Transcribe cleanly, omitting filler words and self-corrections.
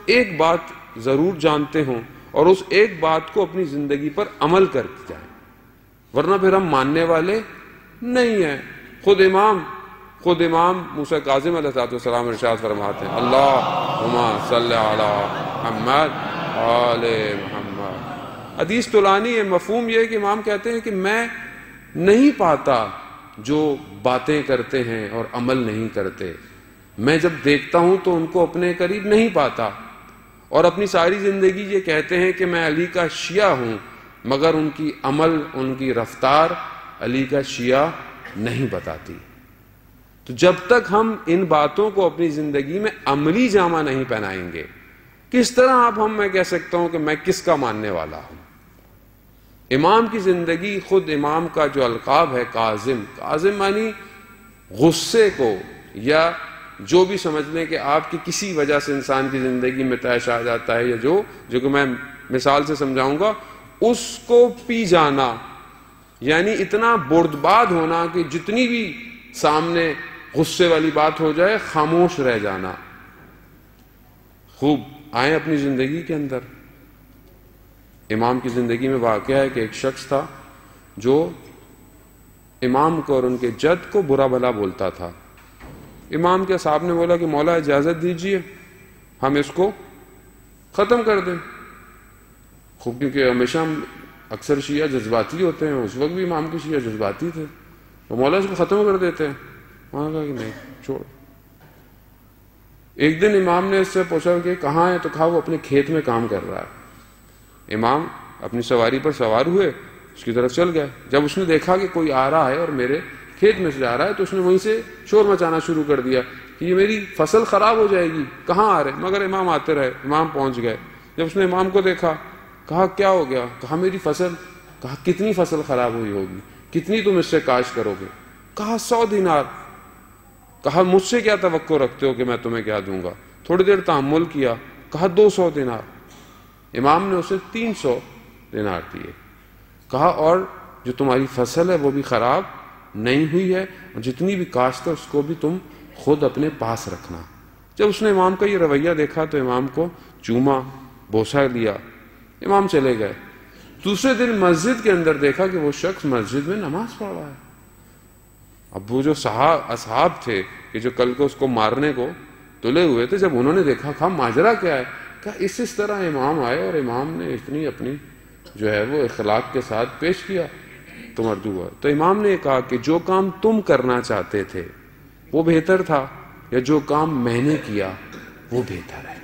ایک بات ضرور جانتے ہوں اور اس ایک بات کو اپنی زندگی پر عمل کر کے جائیں، ورنہ پھر ہم ماننے والے نہیں ہیں۔ خود امام موسیٰ کاظم علیہ السلام ارشاد فرماتے ہیں اللہم صلی علی محمد آل محمد۔ حدیث طولانی ہے، مفہوم یہ ہے کہ امام کہتے ہیں کہ میں نہیں پاتا جو باتیں کرتے ہیں اور عمل نہیں کرتے، میں جب دیکھتا ہوں تو ان کو اپنے قریب نہیں پاتا، اور اپنی ساری زندگی یہ کہتے ہیں کہ میں علی کا شیعہ ہوں، مگر ان کی عمل، ان کی رفتار علی کا شیعہ نہیں بتاتی۔ تو جب تک ہم ان باتوں کو اپنی زندگی میں عملی جامہ نہیں پہنائیں گے، کس طرح میں کہہ سکتا ہوں کہ میں کس کا ماننے والا ہوں؟ امام کی زندگی، خود امام کا جو القاب ہے کاظم معنی غصے کو، یا جو بھی سمجھ لیں کہ آپ کی کسی وجہ سے انسان کی زندگی میں طیش آ جاتا ہے، یا جو کہ میں مثال سے سمجھاؤں گا، اس کو پی جانا، یعنی اتنا بردباد ہونا کہ جتنی بھی سامنے غصے والی بات ہو جائے خاموش رہ جانا۔ خوب آئیں اپنی زندگی کے اندر۔ امام کی زندگی میں واقعہ ہے کہ ایک شخص تھا جو امام کو اور ان کے جد کو برا بھلا بولتا تھا۔ امام کے صاحب نے بولا کہ مولا اجازت دیجئے ہم اس کو ختم کر دیں۔ خوب، کیونکہ ہمیشہ ہم اکثر شیعہ جذباتی ہوتے ہیں، اس وقت بھی امام کے شیعہ جذباتی تھے، تو مولا اس کو ختم کر دیتے ہیں۔ وہاں کہا کہ نہیں، چھوڑ۔ ایک دن امام نے اس سے پوچھا کہ کہاں ہے، تو کہا وہ اپنے کھیت میں کام کر رہا ہے۔ امام اپنی سواری پر سوار ہوئے، اس کی طرف چل گئے۔ جب اس نے دیکھا کہ کوئی آ رہا ہے اور میرے کھیت میں سے جا رہا ہے، تو اس نے وہیں سے شور مچانا شروع کر دیا کہ یہ میری فصل خراب ہو جائے گی، کہاں آ رہے؟ مگر امام آتے رہے۔ امام پہنچ گئے۔ جب اس نے امام کو دیکھا، کہا کیا ہو گیا؟ کہا میری فصل۔ کہا کتنی فصل خراب ہوئی ہوگی، کتنی تم اس سے کاشت کرو گے؟ کہا 100 دینار۔ کہا مجھ سے کیا توقع رکھتے ہو کہ میں تمہیں کیا دوں گا؟ تھوڑی دیر تحمل کیا، کہا 200 دینار۔ امام نے اسے 300 دینار دیے۔ کہا اور جو تمہاری فصل ہے وہ بھی خراب نہیں ہوئی ہے، اور جتنی بھی کاشت ہے اس کو بھی تم خود اپنے پاس رکھنا۔ جب اس نے امام کا یہ رویہ دیکھا تو امام کو چوما، بوسہ لیا، امام چلے گئے۔ دوسرے دن مسجد کے اندر دیکھا کہ وہ شخص مسجد میں نماز پڑھ رہا ہے۔ اب وہ جو اصحاب تھے کہ جو کل کو اس کو مارنے کو تلے ہوئے تھے، جب انہوں نے دیکھا کہا ماجرا کیا ہے؟ کہا اس طرح امام آئے اور امام نے اتنی اپنی جو ہے وہ اخلاق کے ساتھ پیش کیا تو مردو ہوا۔ تو امام نے کہا کہ جو کام تم کرنا چاہتے تھے وہ بہتر تھا، یا جو کام میں نے کیا وہ بہتر ہے؟